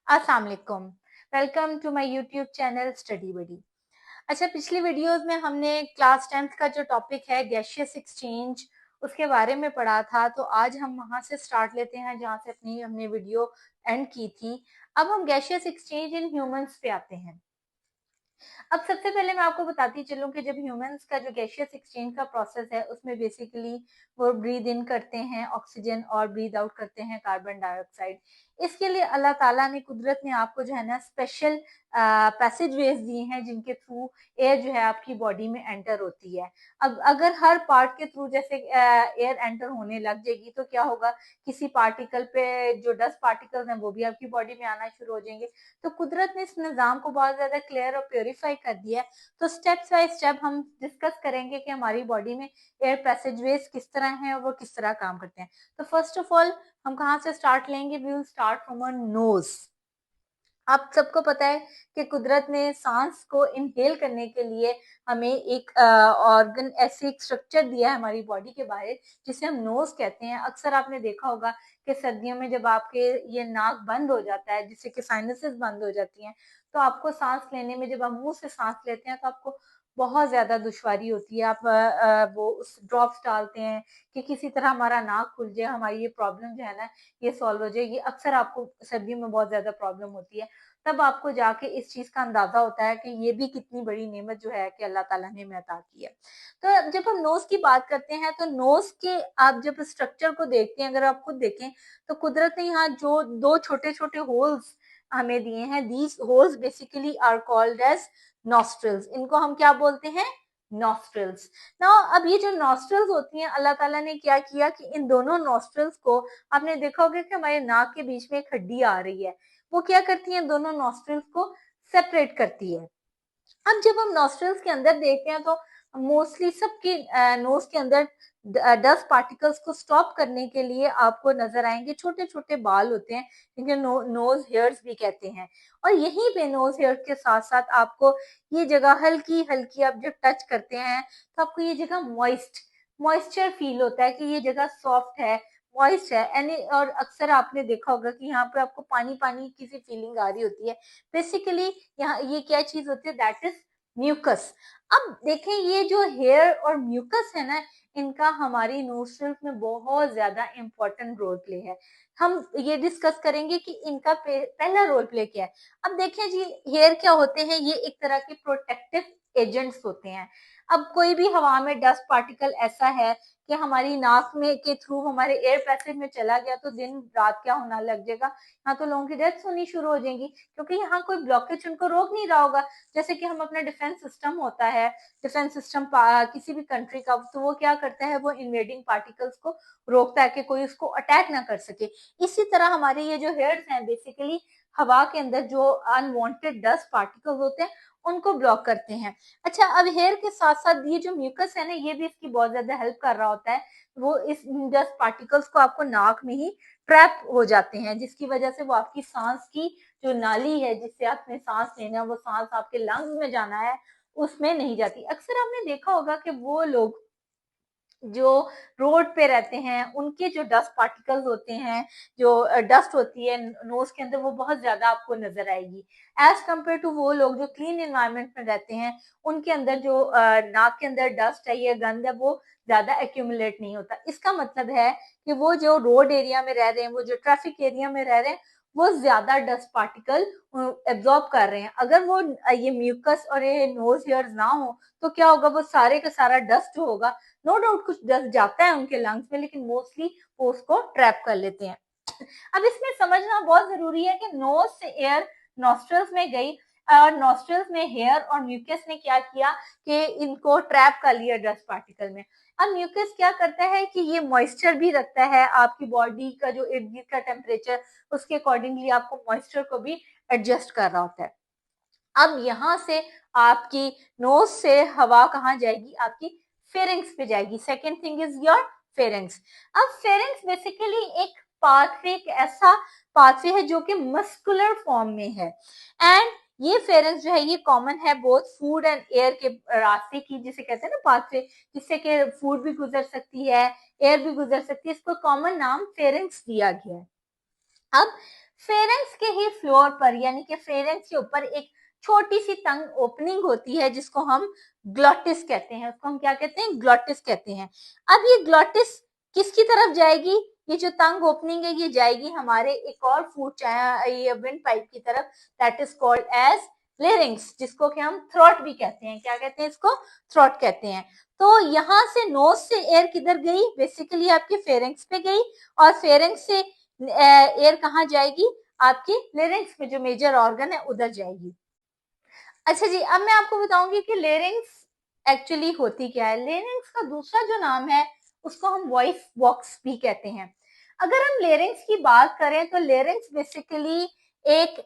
अस्सलाम वालेकुम। Welcome to my YouTube channel study buddy. अच्छा, पिछली वीडियोस में हमने क्लास 10th का जो टॉपिक है गैशियस एक्सचेंज उसके बारे में पढ़ा था। तो आज हम वहां से स्टार्ट लेते हैं जहां से अपनी हमने वीडियो एंड की थी। अब हम गैशियस एक्सचेंज इन ह्यूमंस पे आते हैं। अब सबसे पहले मैं आपको बताती चलूं कि जब ह्यूमंस का जो गैशियस एक्सचेंज का प्रोसेस है उसमें बेसिकली वो ब्रीद इन करते हैं ऑक्सीजन और ब्रीद आउट करते हैं कार्बन डाइऑक्साइड। इसके लिए अल्लाह ताला ने कुदरत ने आपको जो है ना स्पेशल पैसेज वेज दिए हैं जिनके थ्रू एयर जो है आपकी बॉडी में एंटर होती है। अब अगर हर पार्ट के थ्रू जैसे एयर एंटर होने लग जाएगी तो क्या होगा, किसी पार्टिकल पे जो डस्ट पार्टिकल्स हैं वो भी आपकी बॉडी में आना शुरू हो जाएंगे। तो कुदरत ने इस निज़ाम को बहुत ज्यादा क्लियर और प्योरीफाई कर दिया है। तो स्टेप बाय स्टेप हम डिस्कस करेंगे कि हमारी बॉडी में एयर पैसेजवेज किस तरह हैं और वो किस तरह काम करते हैं। तो फर्स्ट ऑफ ऑल हम कहाँ से स्टार्ट लेंगे? We will start from a nose. आप सबको पता है कि कुदरत ने सांस को इनहेल करने के लिए हमें एक ऑर्गन ऐसे एक स्ट्रक्चर दिया है हमारी बॉडी के बाहर जिसे हम नोज कहते हैं। अक्सर आपने देखा होगा कि सर्दियों में जब आपके ये नाक बंद हो जाता है जिससे कि साइनसेस बंद हो जाती हैं तो आपको सांस लेने में जब आप मुंह से सांस लेते हैं तो आपको बहुत ज्यादा दुश्वारी होती है। आप वो उस ड्रॉप्स डालते हैं कि किसी तरह हमारा नाक खुल जाए, हमारी ये प्रॉब्लम जो है ना ये सॉल्व हो जाए। ये अक्सर आपको सर्दियों में बहुत ज्यादा प्रॉब्लम होती है। तब आपको जाके इस चीज का अंदाजा होता है कि ये भी कितनी बड़ी नेमत जो है कि अल्लाह ताला ने हमें अता की है। तो जब हम नोज की बात करते हैं तो नोज के आप जब स्ट्रक्चर को देखते हैं, अगर आप खुद देखें तो कुदरत ने यहाँ जो दो छोटे छोटे होल्स हमें दिए हैं, these holes basically are called as nostrils. इनको हम क्या बोलते हैं? नॉस्ट्रल्स। ना अब ये जो नॉस्ट्रल्स होती हैं अल्लाह ताला ने क्या किया कि इन दोनों नॉस्ट्रल्स को, आपने देखा होगा कि हमारे नाक के बीच में एक हड्डी आ रही है, वो क्या करती है? दोनों नॉस्ट्रल्स को सेपरेट करती है। अब जब हम नॉस्ट्रल्स के अंदर देखते हैं तो मोस्टली सबके नोज के अंदर डस्ट पार्टिकल्स को स्टॉप करने के लिए आपको नजर आएंगे छोटे छोटे बाल होते हैं जिनके नोज हेयर्स भी कहते हैं। और यहीं पे नोज हेयर के साथ साथ आपको ये जगह हल्की हल्की आप जब टच करते हैं तो आपको ये जगह मॉइस्चर फील होता है कि ये जगह सॉफ्ट है, मॉइस्ट है। यानी और अक्सर आपने देखा होगा कि यहाँ पे आपको पानी पानी की सी फीलिंग आ रही होती है। बेसिकली यहाँ ये क्या चीज होती है? That is mucus. अब देखें ये जो हेयर और म्यूकस है ना, इनका हमारी नोस्ट्रल्स में बहुत ज्यादा इंपॉर्टेंट रोल प्ले है। हम ये डिस्कस करेंगे कि इनका पहला रोल प्ले क्या है। अब देखें जी, हेयर क्या होते हैं? ये एक तरह के प्रोटेक्टिव एजेंट्स होते हैं। अब कोई भी हवा में डस्ट पार्टिकल ऐसा है कि हमारी नाक में के थ्रू हमारे एयर पैसेज में चला गया तो दिन रात क्या होना लग जाएगा, यहाँ तो लोगों की डेथ होनी शुरू हो जाएगी क्योंकि यहाँ कोई ब्लॉकेज उनको रोक नहीं रहा होगा। जैसे कि हम अपना डिफेंस सिस्टम होता है, डिफेंस सिस्टम किसी भी कंट्री का, तो वो क्या करता है? वो इन्वेडिंग पार्टिकल्स को रोकता है कि कोई उसको अटैक ना कर सके। इसी तरह हमारे ये जो हेयर्स हैं बेसिकली हवा के अंदर जो अनवांटेड डस्ट पार्टिकल्स होते हैं उनको ब्लॉक करते हैं। अच्छा, अब हेयर के साथ साथ ये जो म्यूकस है ना ये भी इसकी बहुत ज्यादा हेल्प कर रहा होता है। वो इस डस्ट पार्टिकल्स को आपको नाक में ही ट्रैप हो जाते हैं जिसकी वजह से वो आपकी सांस की जो नाली है जिससे आपने सांस लेना, वो सांस आपके लंग्स में जाना है, उसमें नहीं जाती। अक्सर आपने देखा होगा कि वो लोग जो रोड पे रहते हैं उनके जो डस्ट पार्टिकल्स होते हैं, जो डस्ट होती है नोज के अंदर, वो बहुत ज्यादा आपको नजर आएगी एज कम्पेयर टू वो लोग जो क्लीन एनवायरनमेंट में रहते हैं। उनके अंदर जो नाक के अंदर डस्ट है या गंद है वो ज्यादा एक्यूमुलेट नहीं होता। इसका मतलब है कि वो जो रोड एरिया में रह रहे हैं, वो जो ट्रैफिक एरिया में रह रहे हैं, वो ज्यादा डस्ट पार्टिकल एब्जॉर्ब कर रहे हैं। अगर वो ये म्यूकस और ये नोज हेयर्स ना हो तो क्या होगा? वो सारे का सारा डस्ट जो होगा, नो डाउट कुछ डस्ट जाता है उनके लंग्स में लेकिन मोस्टली वो उसको ट्रैप कर लेते हैं। अब इसमें समझना बहुत जरूरी है कि नोज से एयर नॉस्ट्रल्स में गई और नॉस्ट्रल्स में हेयर और म्यूकस ने क्या किया कि इनको ट्रैप कर लिया डस्ट पार्टिकल में। अब म्यूकस क्या करता है कि ये मॉइस्चर भी रखता है आपकी बॉडी का जो इर्द गिर्द का टेम्परेचर, उसके अकॉर्डिंगली आपको मॉइस्चर को भी एडजस्ट कर रहा होता है। अब यहाँ से आपकी नोज से हवा कहाँ जाएगी? आपकी फेरिंग्स पे जाएगी। Second thing is your pharynx. अब फेरिंग्स बेसिकली एक पाथवे, एक ऐसा पाथवे है जो कि मस्कुलर फॉर्म में है। एंड ये फेरिंग्स जो है ये कॉमन है बोथ फूड एंड एयर के रास्ते की, जिसे कहते हैं ना पाथवे, जिससे कि फूड भी गुजर सकती है, एयर भी गुजर सकती है। इसको कॉमन नाम फेरिंग्स दिया गया है। अब फेरेंक्स के ही फ्लोर पर यानी कि फेरेंक्स के ऊपर एक छोटी सी टंग ओपनिंग होती है जिसको हम ग्लॉटिस कहते हैं। उसको हम क्या कहते हैं? ग्लॉटिस कहते हैं। अब ये ग्लॉटिस किसकी तरफ जाएगी? ये जो टंग ओपनिंग है ये जाएगी हमारे एक और फूड ये विंड पाइप की तरफ, that is called as larynx, जिसको कि हम थ्रोट भी कहते हैं। क्या कहते हैं इसको? थ्रोट कहते हैं। तो यहाँ से नोज से एयर किधर गई? बेसिकली आपके फेरेंक्स पे गई, और फेरेंक्स से एयर कहाँ जाएगी? आपकी लेरिंग्स में जो मेजर ऑर्गन है उधर जाएगी। अच्छा जी, अब मैं आपको बताऊंगी कि लेरिंग्स एक्चुअली होती क्या है। लेरिंग्स का दूसरा जो नाम है उसको हम वॉइस बॉक्स भी कहते हैं। अगर हम लेरिंग्स की बात करें तो लेरिंग्स बेसिकली एक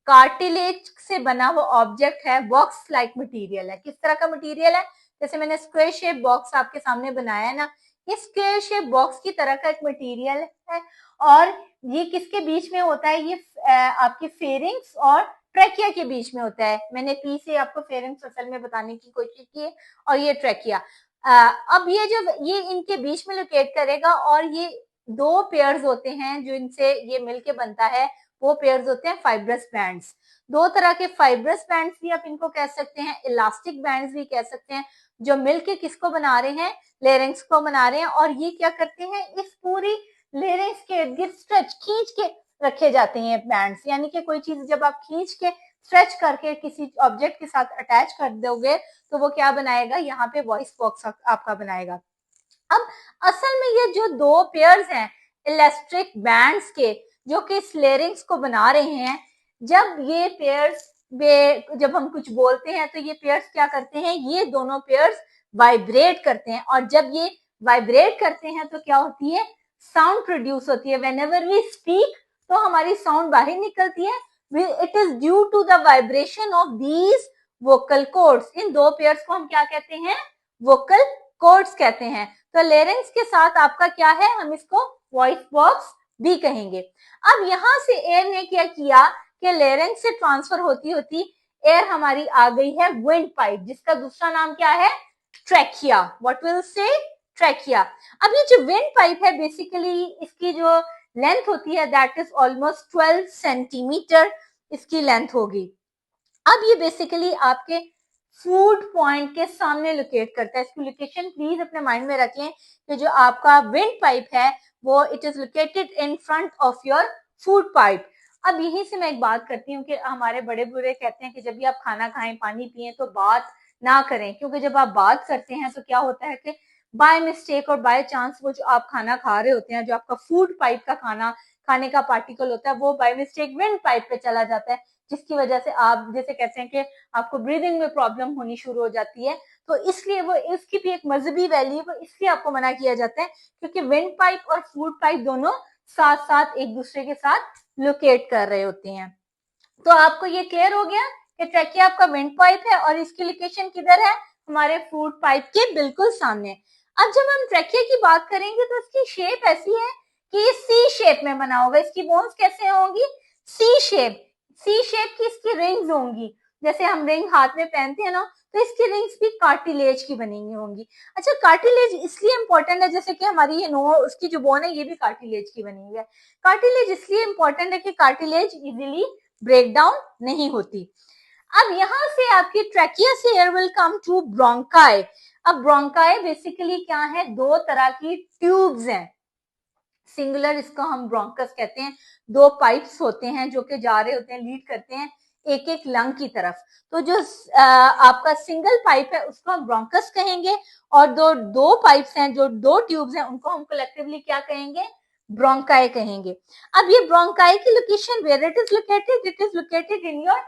कार्टिलेज से बना हुआ ऑब्जेक्ट है, बॉक्स लाइक मटेरियल है। किस तरह का मटेरियल है? जैसे मैंने स्क्वायर शेप बॉक्स आपके सामने बनाया है ना, ये स्क्वायर शेप बॉक्स की तरह का एक मटेरियल है, और ये किसके बीच में होता है? ये आपके फेरिंग्स और ट्रैकिया के बीच में होता है। मैंने पी से आपको फेरेंक्स असल में बताने की कोशिश की है, और ये ट्रैकिया। अब ये जब ये इनके बीच में लोकेट करेगा, और ये दो पेयर्स होते हैं जो इनसे ये मिलके बनता है, वो पेयर्स होते हैं फाइब्रस बैंड्स। दो तरह के फाइब्रस बैंड्स भी आप इनको कह सकते हैं, इलास्टिक बैंड्स भी कह सकते हैं, जो मिलके किसको बना रहे हैं? लेरिंग्स को बना रहे हैं। और ये क्या करते हैं? इस पूरी लेरिंग्स के इर्द गिर्द स्ट्रेच खींच के रखे जाते हैं बैंड्स। यानी कि कोई चीज जब आप खींच के स्ट्रेच करके किसी ऑब्जेक्ट के साथ अटैच कर दोगे तो वो क्या बनाएगा? यहाँ पे वॉइस बॉक्स आपका बनाएगा। अब असल में ये जो दो पेयर्स हैं इलेक्ट्रिक बैंड्स के, जो कि इस लेरिंग्स को बना रहे हैं, जब ये पेयर्स जब हम कुछ बोलते हैं तो ये पेयर्स क्या करते हैं? ये दोनों पेयर्स वाइब्रेट करते हैं, और जब ये वाइब्रेट करते हैं तो क्या होती है? साउंड प्रोड्यूस होती है। व्हेनेवर वी स्पीक तो हमारी साउंड बाहर निकलती है। It is due to the vibration of these vocal cords. इन दो पेयर्स को हम क्या कहते हैं? वोकल कॉर्ड्स कहते हैं। तो लेरिंग्स के साथ आपका क्या है? हम इसको वॉइस बॉक्स भी कहेंगे। अब यहां से एयर ने क्या किया कि लेरिंग्स से ट्रांसफर होती होती एयर हमारी आ गई है विंड पाइप, जिसका दूसरा नाम क्या है? Trachea. What will say? Trachea. अब ये जो विंड पाइप है बेसिकली इसकी जो लेंथ होती है दैट इज ऑलमोस्ट 12 सेंटीमीटर इसकी लेंथ होगी। अब ये बेसिकली आपके फूड पॉइंट के सामने लोकेट करता है। इसकी लोकेशन प्लीज अपने माइंड में रखें कि जो आपका विंड पाइप है वो it is located in front of your food pipe. अब यहीं से मैं एक बात करती हूँ कि हमारे बड़े बूढ़े कहते हैं कि जब भी आप खाना खाएं, पानी पिए तो बात ना करें, क्योंकि जब आप बात करते हैं तो क्या होता है कि बाय मिस्टेक और बाय चांस वो जो आप खाना खा रहे होते हैं, जो आपका फूड पाइप का खाने का पार्टिकल होता है, वो बाय मिस्टेक विंड पाइप पे चला जाता है, जिसकी वजह से आप जैसे कहते हैं कि आपको ब्रीदिंग में प्रॉब्लम होनी शुरू हो जाती है। तो इसलिए वो इसकी भी एक मजहबी वैल्यू है, इसलिए आपको मना किया जाता है, क्योंकि विंड पाइप और फूड पाइप दोनों साथ साथ एक दूसरे के साथ लोकेट कर रहे होते हैं। तो आपको ये क्लियर हो गया कि ट्रैकिया आपका विंड पाइप है और इसकी लोकेशन किधर है? हमारे फूड पाइप के बिल्कुल सामने। अब जब हम ट्रैकिया की बात करेंगे तो इसकी शेप ऐसी है कि ये सी शेप में बना होगा। इसकी बोन्स कैसे होंगी? सी शेप। सी शेप की इसकी रिंग्स होंगी, जैसे हम रिंग हाथ में पहनते हैं ना, तो इसकी रिंग्स भी कार्टिलेज की बनी हुई होंगी। अच्छा, कार्टिलेज इसलिए इंपॉर्टेंट है, जैसे कि हमारी ये नो उसकी जो बोन है ये भी कार्टिलेज की बनी हुई है। कार्टिलेज इसलिए इंपॉर्टेंट है कि कार्टिलेज इजिली ब्रेक डाउन नहीं होती। अब यहां से आपकी ट्रैकिया से air will come to bronchi. अब ब्रोंकाई बेसिकली क्या है? दो तरह की ट्यूब्स हैं। सिंगुलर इसको हम ब्रोंकस कहते हैं। दो पाइप्स होते हैं जो कि जा रहे होते हैं, लीड करते हैं एक एक लंग की तरफ। तो जो आपका सिंगल पाइप है उसको हम ब्रोंकस कहेंगे, और दो दो पाइप्स हैं, जो दो ट्यूब्स हैं, उनको हम कलेक्टिवली क्या कहेंगे? ब्रोंकाई कहेंगे। अब ये ब्रोंकाई की location where it is located? It is located in your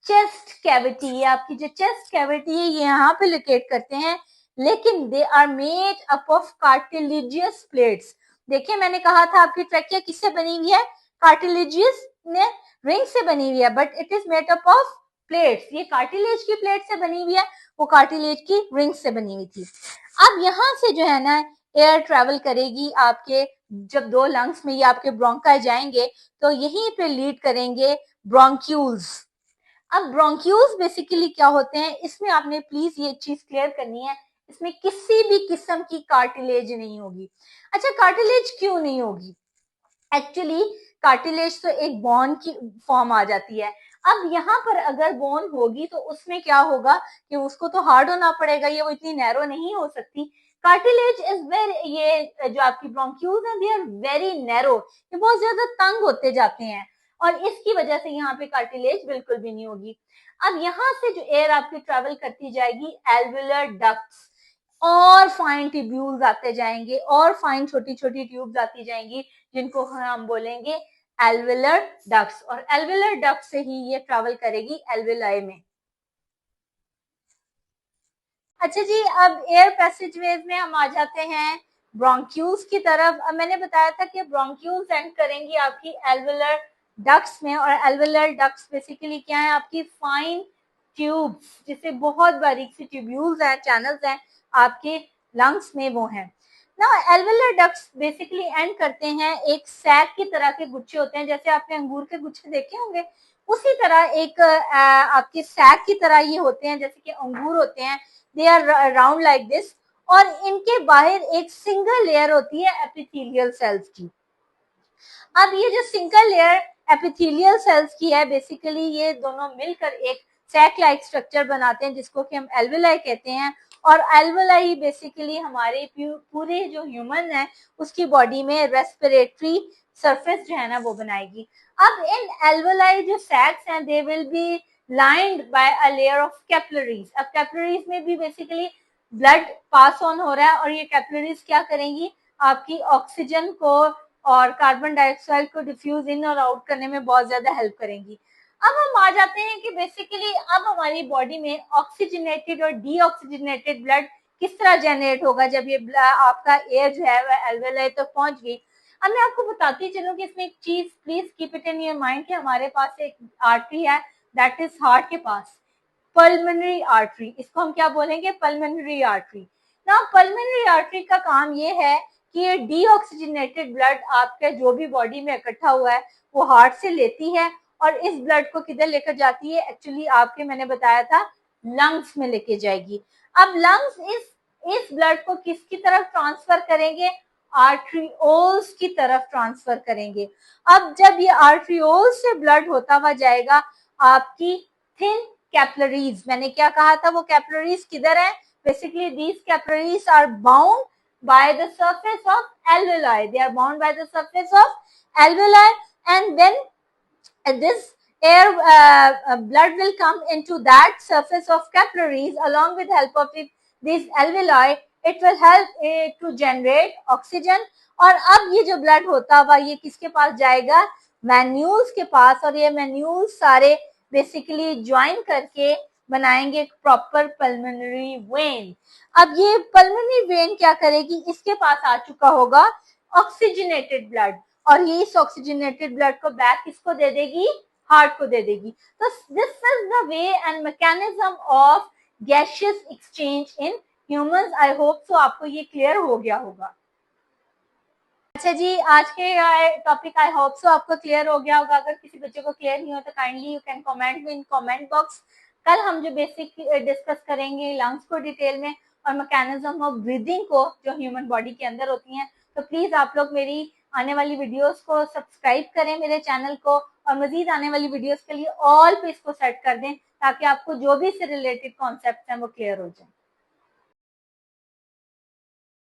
chest cavity. ये आपकी जो चेस्ट कैविटी है ये यहाँ पे लोकेट करते हैं, लेकिन they are made up of cartilaginous plates. देखिए मैंने कहा था आपकी ट्रैकिया किससे बनी हुई है? कार्टिलेजियस ने रिंग से बनी हुई है, but it is made up of plates. ये कार्टिलेज की प्लेट से बनी हुई है, वो कार्टिलेज की रिंग से बनी हुई थी। अब यहाँ से जो है ना एयर ट्रेवल करेगी आपके, जब दो लंग्स में ये आपके ब्रोंकाई जाएंगे तो यहीं पे लीड करेंगे ब्रोंक्यूल्स। अब ब्रोंक्यूल्स बेसिकली क्या होते हैं, इसमें आपने प्लीज ये चीज क्लियर करनी है, इसमें किसी भी किस्म की कार्टिलेज नहीं होगी। अच्छा, कार्टिलेज क्यों नहीं होगी? एक्चुअली कार्टिलेज तो एक बोन की फॉर्म आ जाती है। अब यहाँ पर अगर बोन होगी तो उसमें क्या होगा कि उसको तो हार्ड होना पड़ेगा, ये वो इतनी नैरो नहीं हो सकती। कार्टिलेज इज वेरी, ये जो आपकी ब्रोंक्यूल्स हैं, दे आर वेरी नैरो, ये बहुत ज्यादा तंग होते जाते हैं और इसकी वजह से यहाँ पे कार्टिलेज बिल्कुल भी नहीं होगी। अब यहाँ से जो एयर आपकी ट्रेवल करती जाएगी एल्वुलर डक्ट्स, और फाइन ट्यूब्यूल्स आते जाएंगे और फाइन छोटी छोटी ट्यूब्स आती जाएंगी जिनको हम बोलेंगे एल्वुलर डक्ट्स, और एल्वुलर डक्ट से ही ये ट्रैवल करेगी एल्वुलाई में। अच्छा जी, अब एयर पैसेजवेज में हम आ जाते हैं ब्रोंक्यूल्स की तरफ। अब मैंने बताया था कि ब्रोंक्यूल्स एंड करेंगी आपकी एल्वुलर डक्ट्स में, और एल्वुलर डक्ट्स बेसिकली क्या है, आपकी फाइन ट्यूब्स जिससे बहुत बारीक सी ट्यूब्यूल्स हैं, चैनल्स हैं आपके लंग्स में, वो हैं ना। एल्वुलर डक्ट्स बेसिकली एंड करते हैं एक सैक की तरह के गुच्छे होते हैं, जैसे आपने अंगूर के गुच्छे देखे होंगे, उसी तरह एक आपके सैक की तरह ये होते हैं, जैसे कि अंगूर होते हैं, they are round like this, और इनके बाहर एक सिंगल लेयर होती है एपिथेलियल सेल्स की। अब ये जो सिंगल लेयर एपिथेलियल सेल्स की है, बेसिकली ये दोनों मिलकर एक सैक लाइक स्ट्रक्चर बनाते हैं जिसको कि हम एल्वुलाई कहते हैं, और एल्वुलाई बेसिकली हमारे पूरे जो ह्यूमन है उसकी बॉडी में रेस्पिरेटरी सरफेस जो है ना वो बनाएगी। अब इन एल्वुलाई जो सैक्स हैं, they will be lined by a layer of capillaries. अब कैपिलरीज में भी बेसिकली ब्लड पास ऑन हो रहा है, और ये कैपिलरीज क्या करेंगी, आपकी ऑक्सीजन को और कार्बन डाइऑक्साइड को डिफ्यूज इन और आउट करने में बहुत ज्यादा हेल्प करेंगी। अब हम आ जाते हैं कि बेसिकली अब हमारी बॉडी में ऑक्सीजनेटेड और डीऑक्सीजनेटेड ब्लड किस तरह जनरेट होगा जब ये आपका एयर जो है वह एल्वेलाई तक पहुंच गई। अब मैं आपको बताती चलूं कि इसमें एक चीज please keep it in your mind कि हमारे पास एक आर्टरी है, दैट इज हार्ट के पास, पल्मोनरी आर्टरी, इसको हम क्या बोलेंगे, पल्मोनरी आर्टरी ना। पल्मोनरी आर्टरी का काम ये है कि ये डीऑक्सीजनेटेड ब्लड आपके जो भी बॉडी में इकट्ठा हुआ है वो हार्ट से लेती है, और इस ब्लड को किधर लेकर जाती है, एक्चुअली आपके मैंने बताया था लंग्स में लेके जाएगी। अब लंग्स इस ब्लड को किसकी तरफ ट्रांसफर करेंगे, आर्ट्रियोल्स की तरफ ट्रांसफर करेंगे। अब जब ये आर्ट्रियोल्स से ब्लड होता हुआ जाएगा आपकी थिन कैपिलरीज, मैंने क्या कहा था, वो कैपिलरीज किधर है, basically these capillaries are bound by the surface of alveoli. They are bound by the surface of alveoli, and when this air blood will come into that surface of capillaries along with help of these alveoli, it will help to generate oxygen. और अब ये जो blood होता हुआ ये किसके पास जाएगा, मैन्यूल्स के पास, और ये मैन्यूल्स सारे बेसिकली ज्वाइन करके बनाएंगे एक प्रॉपर पल्मोनरी वेन। अब ये पल्मोनरी वेन क्या करेगी, इसके पास आ चुका होगा ऑक्सीजनेटेड ब्लड, और ये इस ऑक्सीजनेटेड ब्लड को बैक किसको दे देगी, हार्ट को दे देगी। तो this is the way and mechanism of gaseous exchange in humans. I hope so आपको ये क्लियर हो गया होगा। अच्छा जी, आज के टॉपिक आई होप सो आपको क्लियर हो गया होगा। अगर किसी बच्चे को क्लियर नहीं हो तो kindly you can comment in comment box. कल हम जो बेसिक डिस्कस करेंगे लंग्स को डिटेल में, और मैकेनिज्म ऑफ ब्रीदिंग को जो ह्यूमन बॉडी के अंदर होती हैं। तो प्लीज आप लोग मेरी आने वाली वीडियोस को सब्सक्राइब करें मेरे चैनल को, और मजीद आने वाली वीडियोस के लिए ऑल पे इसको सेट कर दें ताकि आपको जो भी इससे रिलेटेड कॉन्सेप्ट हैं वो क्लियर हो जाए।